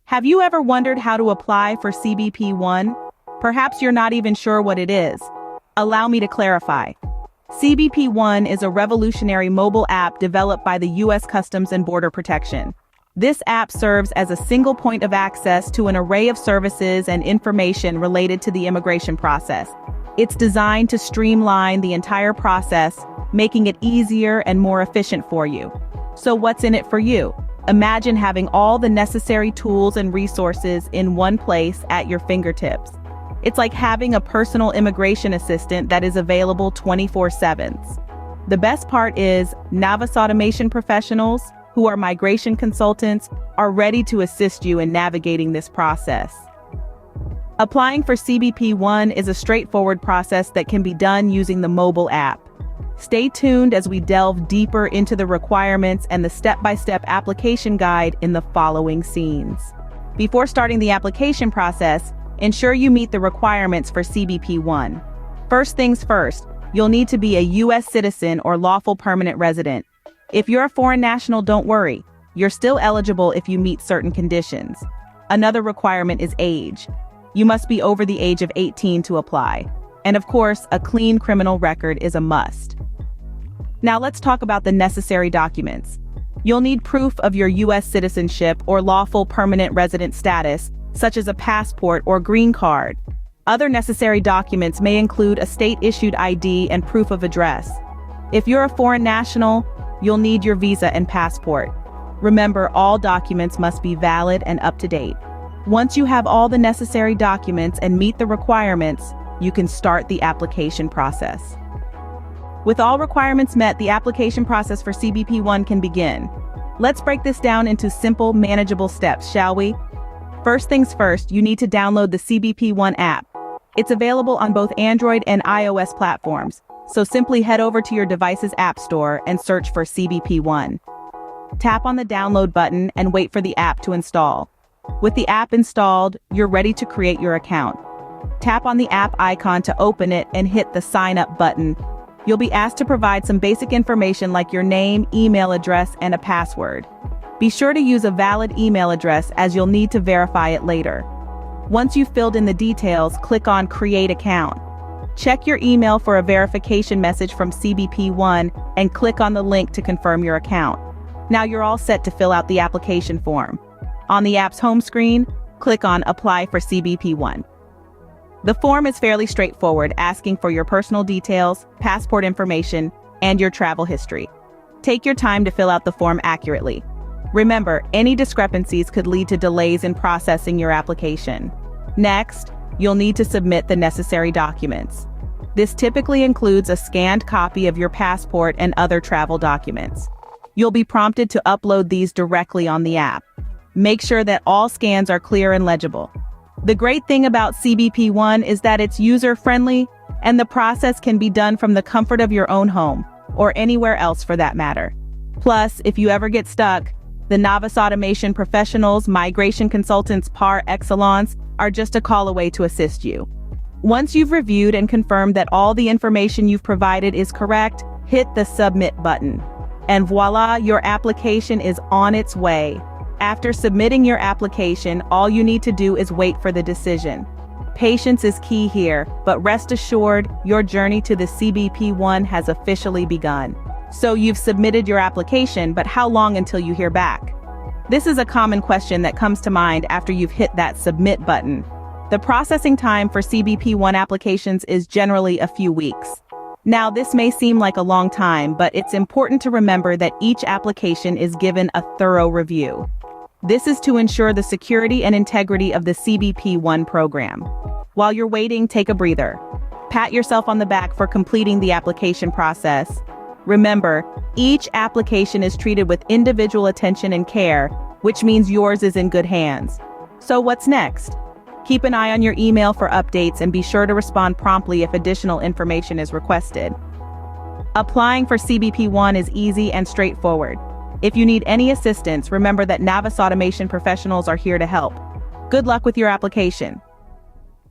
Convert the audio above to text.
Have you ever wondered how to apply for CBP One? Perhaps you're not even sure what it is. Allow me to clarify. CBP One is a revolutionary mobile app developed by the U.S. Customs and Border Protection. This app serves as a single point of access to an array of services and information related to the immigration process. It's designed to streamline the entire process, making it easier and more efficient for you. So what's in it for you? Imagine having all the necessary tools and resources in one place at your fingertips. It's like having a personal immigration assistant that is available 24/7. The best part is NavasAutomation professionals, who are migration consultants, are ready to assist you in navigating this process. Applying for CBP One is a straightforward process that can be done using the mobile app. Stay tuned as we delve deeper into the requirements and the step-by-step application guide in the following scenes. Before starting the application process, ensure you meet the requirements for CBP One. First things first, you'll need to be a U.S. citizen or lawful permanent resident. If you're a foreign national, don't worry. You're still eligible if you meet certain conditions. Another requirement is age. You must be over the age of 18 to apply. And of course, a clean criminal record is a must. Now let's talk about the necessary documents. You'll need proof of your U.S. citizenship or lawful permanent resident status, such as a passport or green card. Other necessary documents may include a state-issued ID and proof of address. If you're a foreign national, you'll need your visa and passport. Remember, all documents must be valid and up to date. Once you have all the necessary documents and meet the requirements, you can start the application process. With all requirements met, the application process for CBP One can begin. Let's break this down into simple, manageable steps, shall we? First things first, you need to download the CBP One app. It's available on both Android and iOS platforms, so simply head over to your device's app store and search for CBP One. Tap on the download button and wait for the app to install. With the app installed, you're ready to create your account. Tap on the app icon to open it and hit the Sign Up button. You'll be asked to provide some basic information like your name, email address, and a password. Be sure to use a valid email address as you'll need to verify it later. Once you've filled in the details, click on Create Account. Check your email for a verification message from CBP One and click on the link to confirm your account. Now you're all set to fill out the application form. On the app's home screen, click on Apply for CBP One. The form is fairly straightforward, asking for your personal details, passport information, and your travel history. Take your time to fill out the form accurately. Remember, any discrepancies could lead to delays in processing your application. Next, you'll need to submit the necessary documents. This typically includes a scanned copy of your passport and other travel documents. You'll be prompted to upload these directly on the app. Make sure that all scans are clear and legible. The great thing about CBP One is that it's user-friendly, and the process can be done from the comfort of your own home, or anywhere else for that matter. Plus, if you ever get stuck, the NavasAutomation professionals, migration consultants par excellence, are just a call away to assist you. Once you've reviewed and confirmed that all the information you've provided is correct, hit the Submit button. And voila, your application is on its way. After submitting your application, all you need to do is wait for the decision. Patience is key here, but rest assured, your journey to the CBP One has officially begun. So you've submitted your application, but how long until you hear back? This is a common question that comes to mind after you've hit that Submit button. The processing time for CBP One applications is generally a few weeks. Now, this may seem like a long time, but it's important to remember that each application is given a thorough review. This is to ensure the security and integrity of the CBP One program. While you're waiting, take a breather. Pat yourself on the back for completing the application process. Remember, each application is treated with individual attention and care, which means yours is in good hands. So what's next? Keep an eye on your email for updates and be sure to respond promptly if additional information is requested. Applying for CBP One is easy and straightforward. If you need any assistance, remember that NavasAutomation professionals are here to help. Good luck with your application.